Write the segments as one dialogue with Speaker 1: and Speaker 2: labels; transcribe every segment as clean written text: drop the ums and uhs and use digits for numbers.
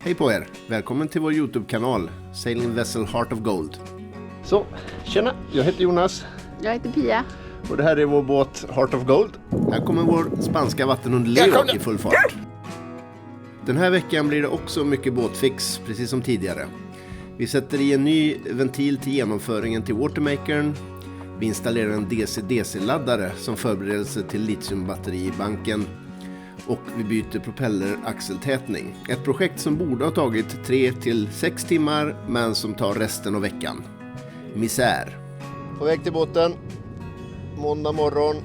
Speaker 1: Hej på er! Välkommen till vår YouTube-kanal Sailing Vessel Heart of Gold. Så, tjena! Jag heter Jonas.
Speaker 2: Jag heter Pia.
Speaker 1: Och det här är vår båt Heart of Gold. Här kommer vår spanska vattenhund Leo i full fart. Den här veckan blir det också mycket båtfix, precis som tidigare. Vi sätter i en ny ventil till genomföringen till watermakern. Vi installerar en DC-DC-laddare som förberedelse till litiumbatteri i banken. Och vi byter propelleraxeltätning. Ett projekt som borde ha tagit 3-6 timmar, men som tar resten av veckan. Misär. På väg till båten. Måndag morgon.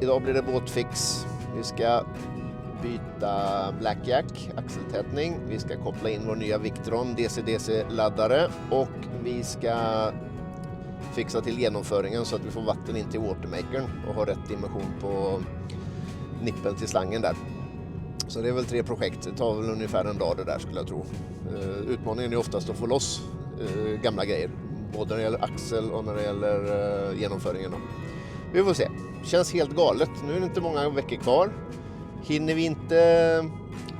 Speaker 1: Idag blir det båtfix. Vi ska byta Blackjack, axeltätning. Vi ska koppla in vår nya Victron DC-DC-laddare. Och vi ska fixa till genomföringen så att vi får vatten in till watermakern och har rätt dimension på nippeln till slangen där. Så det är väl 3 projekt. Det tar väl ungefär en dag det där, skulle jag tro. Utmaningen är oftast att få loss gamla grejer. Både när det gäller axel och när det gäller genomföringen då. Vi får se. Känns helt galet. Nu är det inte många veckor kvar. Hinner vi inte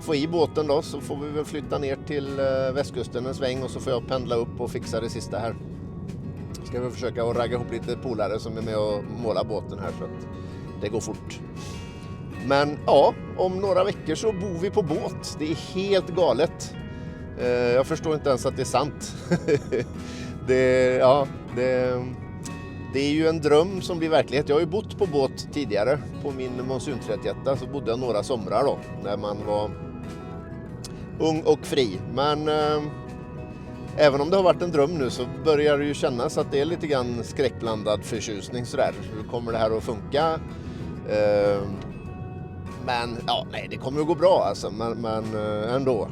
Speaker 1: få i båten då, så får vi väl flytta ner till västkusten en sväng och så får jag pendla upp och fixa det sista här. Ska vi försöka att ragga ihop lite polare som är med och måla båten här så att det går fort. Men ja, om några veckor så bor vi på båt. Det är helt galet. Jag förstår inte ens att det är sant. Det är ju en dröm som blir verklighet. Jag har ju bott på båt tidigare. På min Monsun 31 så bodde jag några somrar då. När man var ung och fri. Men även om det har varit en dröm nu så börjar det ju kännas att det är lite grann skräckblandad förtjusning sådär. Hur kommer det här att funka? Men ja, nej, det kommer att gå bra alltså. Men ändå.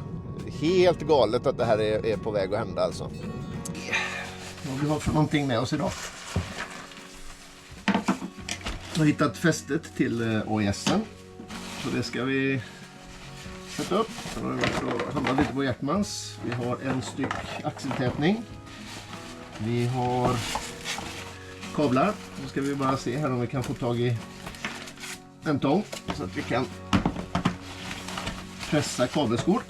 Speaker 1: Helt galet att det här är på väg att hända alltså. Vad vi har för någonting med oss idag. Jag har hittat fästet till OS:en. Så det ska vi sätta upp. Jag har hamnat lite på Hjärtmans. Vi har en styck axeltätning. Vi har kablar. Så ska vi bara se här om vi kan få tag i en tång så att vi kan pressa kabelskor.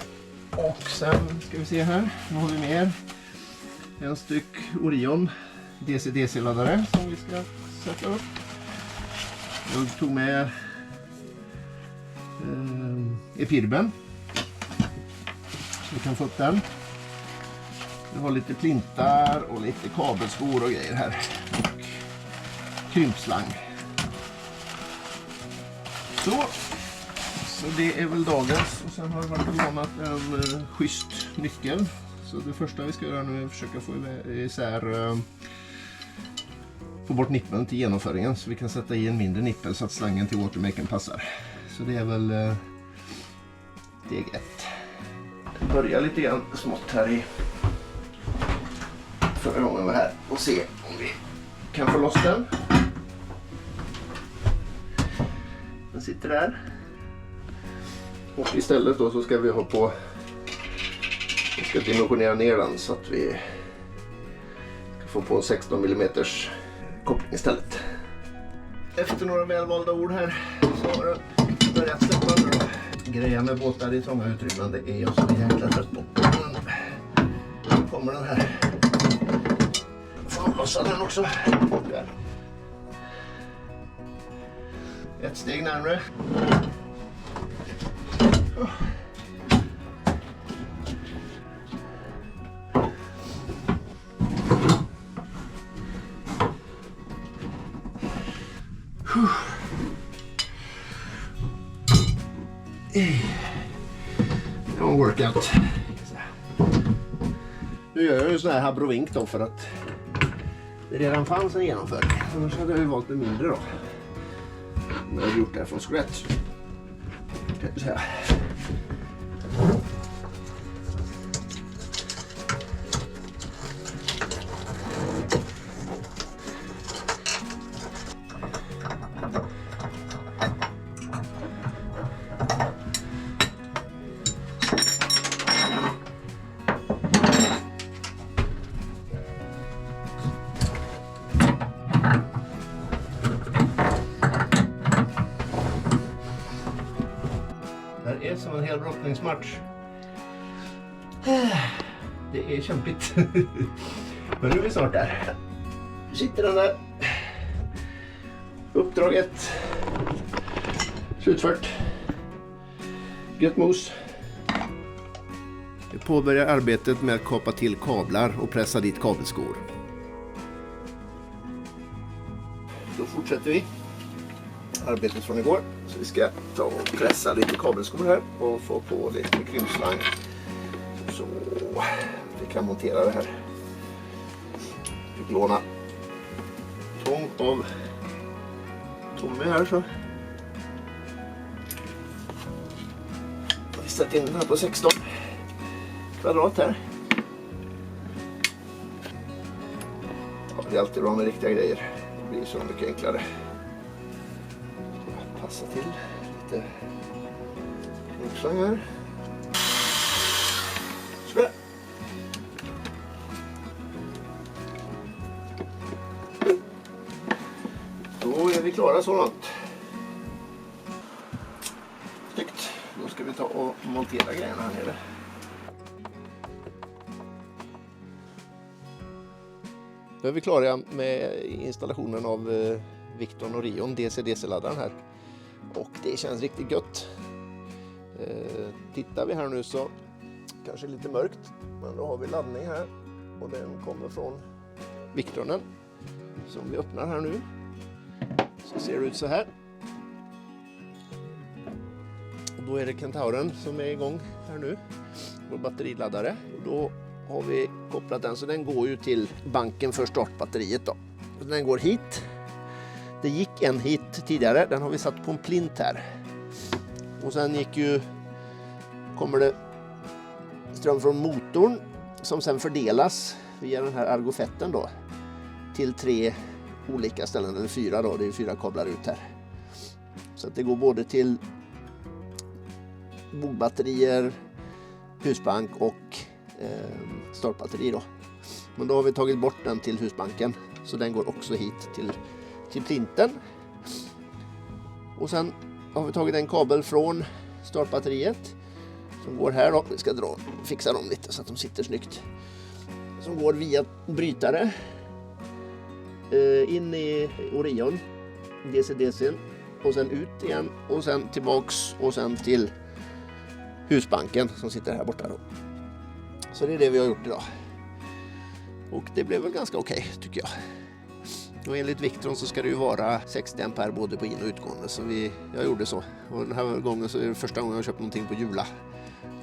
Speaker 1: Och sen ska vi se här, nu har vi mer en styck Orion DC-DC-laddare som vi ska sätta upp. Jag tog med epirben så vi kan få upp den. Vi har lite plintar och lite kabelskor och grejer här och krympslang. Så det är väl dagens, och sen har det varit lånat en schysst nyckel. Så det första vi ska göra nu är att försöka få få bort nippeln till genomföringen så vi kan sätta i en mindre nippel så att slangen till watermakern passar. Så det är väl steg 1. Jag börjar lite grann smått här i förra gången jag var här och se om vi kan få loss den. Den sitter där. Och istället då så ska vi ska dimensionera ner den så att vi ska få på en 16 mm koppling istället. Efter några välvalda ord här så har det börjat släppa nu då. Grejen med båtar i trånga utrymmen, det är jag så jäkla trött på. Nu kommer den här. Får lossa den också. Där. Ett steg närmare. Det var en workout. Nu gör jag ju sån här habrovink då för att det redan fanns en genomföring. Annars hade jag ju valt en mindre då. Men jag har gjort det här från scratch. Så här. Det är som en hel brottningsmatch. Det är kämpigt. Men nu är vi snart där. Nu sitter den där. Uppdraget slutfört. Gött mos. Vi påbörjar arbetet med att kapa till kablar och pressa dit kabelskor. Då fortsätter vi arbetet från igår. Så vi ska ta och pressa lite kabelskor här och få på lite krymslang. Så vi kan montera det här. Fick låna tång av Tommy här så. Vi sätter in den här på 16 kvadrat här. Ja, det är alltid bra med riktiga grejer. Det blir så mycket enklare. Passa till lite krymslang här. Så. Då är vi klara så långt. Snyggt. Då ska vi ta och montera grejerna här nere. Då är vi klara med installationen av Victron och Rion DC-DC-laddaren här. Och det känns riktigt gött. Tittar vi här nu så kanske lite mörkt. Men då har vi laddning här. Och den kommer från Victronen. Som vi öppnar här nu. Så ser det ut så här. Och då är det Kentauren som är igång här nu. Vår batteriladdare. Och då har vi kopplat den så den går ju till banken för startbatteriet då. Och den går hit. Det gick en hit tidigare. Den har vi satt på en plint här. Och sen kommer det ström från motorn som sen fördelas via den här argofetten då till 3 olika ställen, eller 4 då, det är 4 kablar ut här. Så att det går både till bogbatterier, husbank och startbatteri då. Men då har vi tagit bort den till husbanken så den går också hit till plinten. Och sen har vi tagit en kabel från startbatteriet som går här då. Vi ska fixa dem lite så att de sitter snyggt. Som går via brytare in i Orion DC-DC och sen ut igen och sen tillbaks och sen till husbanken som sitter här borta då. Så det är det vi har gjort idag. Och det blev väl ganska okej, tycker jag. Och enligt Victron så ska det ju vara 60 ampere både på in- och utgående, så jag gjorde så. Och den här gången så är det första gången jag köpt någonting på Jula.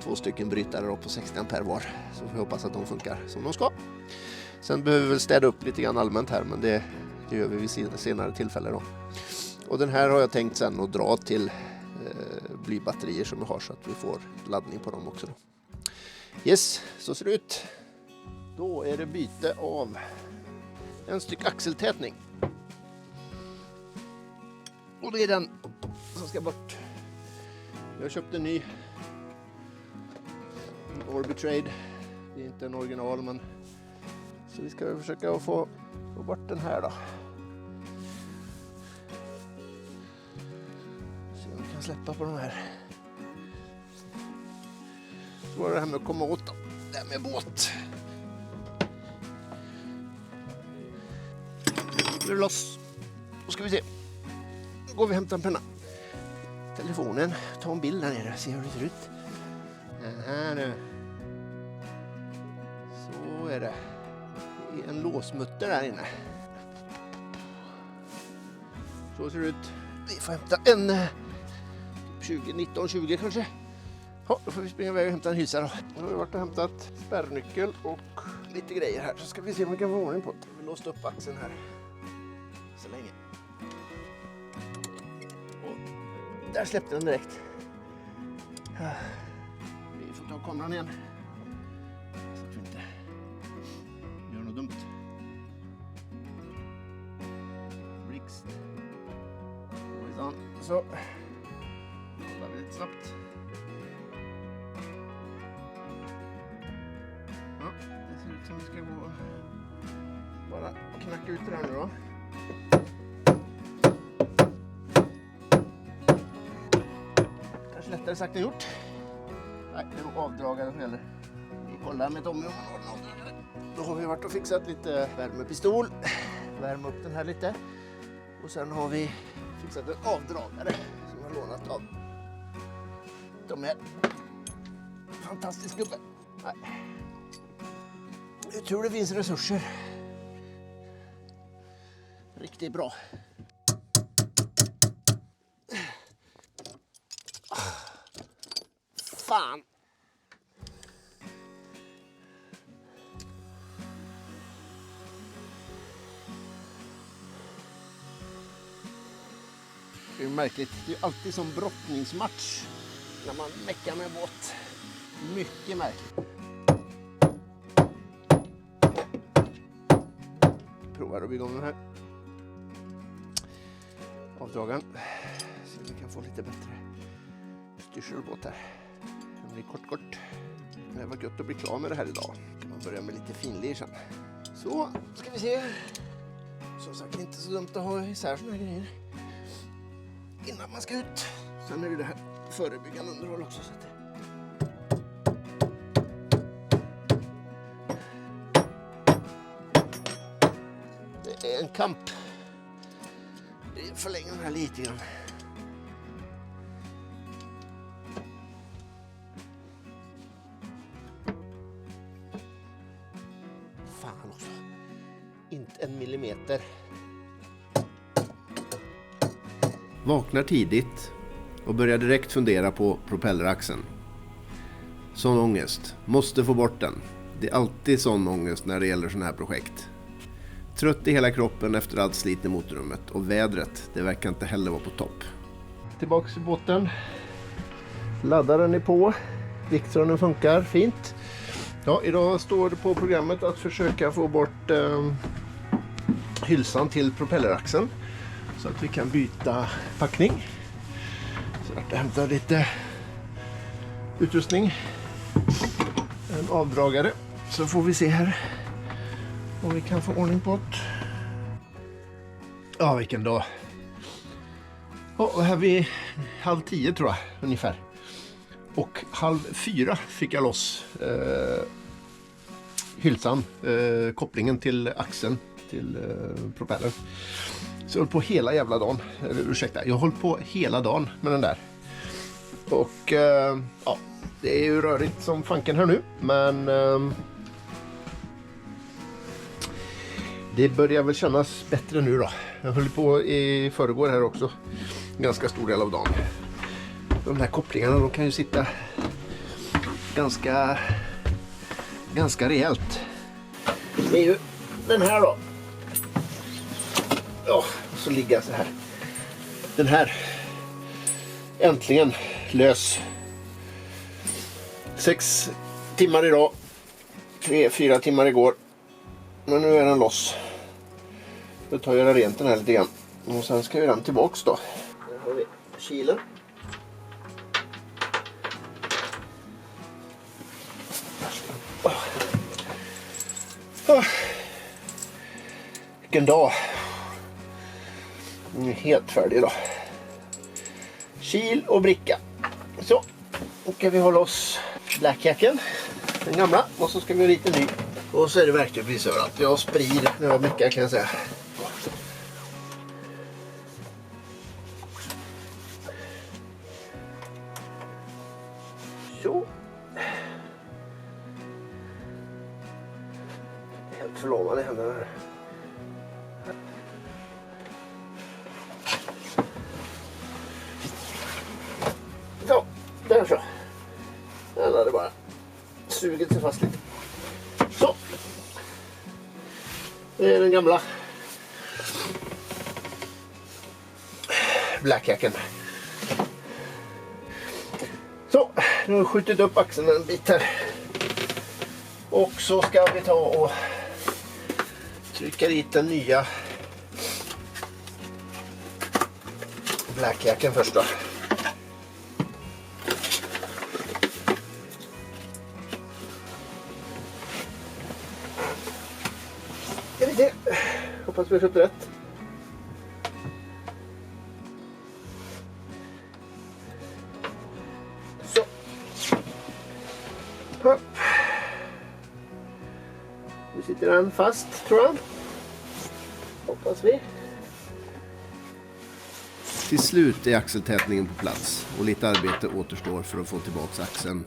Speaker 1: 2 stycken brytare då på 60 ampere var. Så vi hoppas att de funkar som de ska. Sen behöver vi väl städa upp lite grann allmänt här, men det gör vi vid senare tillfälle då. Och den här har jag tänkt sen att dra till blybatterier som jag har så att vi får laddning på dem också då. Yes, så ser det ut. Då är det byte av en styck axeltätning. Och det är den som ska bort. Jag har köpt en ny Orbitrade. Det är inte en original, men så vi ska försöka få bort den här då. Se om vi kan släppa på de här. Så var det här med att komma åt då. Det här med båt. Nu är det loss. Då ska vi se. Nu går vi och hämtar en penna. Telefonen. Ta en bild där nere. Se hur det ser ut. Här nu. Så är det. Det är en låsmutter där inne. Så ser det ut. Vi får hämta en 19-20 kanske. Ja, då får vi springa iväg och hämta en hysa då. Nu har vi varit och hämtat spärrnyckel och lite grejer här. Så ska vi se om vi kan få ordning på det. Vi låste upp axeln här. Så länge. Och där släppte den direkt. Vi får ta kameran igen. Så att vi inte gör något dumt. Blixt. Så. Kollar vi lite snabbt. Ja, det ser ut som vi ska gå bara knacka ut det här nu då. Kanske lättare sagt än gjort. Nej, det är nog avdragare som gäller. kolla med Tommy. Då har vi varit och fixat lite värmepistol. Värma upp den här lite. Och sen har vi fixat en avdragare som jag har lånat av de här. Fantastisk gubbe. Nej. Jag tror det finns resurser. Riktigt bra. Fan. Det är märkligt. Det är alltid som brottningsmatch när man mäckar med båt. Mycket märkligt. Provar att bygga om den här avdragen. Se om vi kan få lite bättre styrselbåt här. Den blir kort. Det var gött att bli klar med det här idag. Man börjar med lite finlir sen. Så, ska vi se. Som sagt, inte så dumt att ha isär såna här grejer innan man ska ut. Sen är det här förebyggande underhåll också. Så att det är en kamp. Det förlänger den här lite grann. Fan också. Inte en millimeter. Vaknar tidigt och börjar direkt fundera på propelleraxeln. Sån ångest. Måste få bort den. Det är alltid sån ångest när det gäller såna här projekt. Trött i hela kroppen efter allt slit i motorrummet. Och vädret, det verkar inte heller vara på topp. Tillbaks i båten. Laddaren är på. Viktronen funkar fint. Ja, idag står det på programmet att försöka få bort hylsan till propelleraxeln. Så att vi kan byta packning. Så att jag hämtar lite utrustning. En avdragare. Så får vi se här om vi kan få ordning på det. Ja, vilken dag. Och här vid 9:30 tror jag ungefär. Och 3:30 fick jag loss hylsan, kopplingen till axeln till propellern. Så jag höll på hela jävla dagen. Ursäkta, jag höll på hela dagen med den där. Och ja, det är ju rörigt som fanken här nu. Men det börjar väl kännas bättre nu då. Jag höll på i förrgår här också. Ganska stor del av dagen. De här kopplingarna, de kan ju sitta ganska rejält. Det är ju den här då. Ja, så ligger jag så här. Den här äntligen lös. 6 timmar idag. 3-4 timmar igår. Men nu är den loss. Jag tar och göra rent den här lite grann. Och sen ska vi den tillbaks då. Här har vi kilen. Vilken dag. Den är helt färdig då. Kil och bricka. Så. Och ska vi hålla oss blackjacken. Den gamla. Och så ska vi ha lite ny. Och så är det verkligen precis överallt. Jag sprider några mycket kan jag säga. Så. Helt förlamade händerna här. Så, där så. Den hade bara sugit sig fast lite. Så. Det är den gamla blackjacken. Så, nu har jag skjutit upp axeln en bit här. Och så ska vi ta och trycka dit den nya blackjacken först då. Ska vi se. Hoppas vi har köpt rätt. Så. Nu sitter den fast, tror jag. Hoppas vi. Till slut är axeltätningen på plats och lite arbete återstår för att få tillbaka axeln.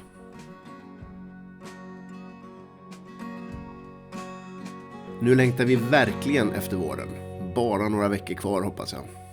Speaker 1: Nu längtar vi verkligen efter våren. Bara några veckor kvar hoppas jag.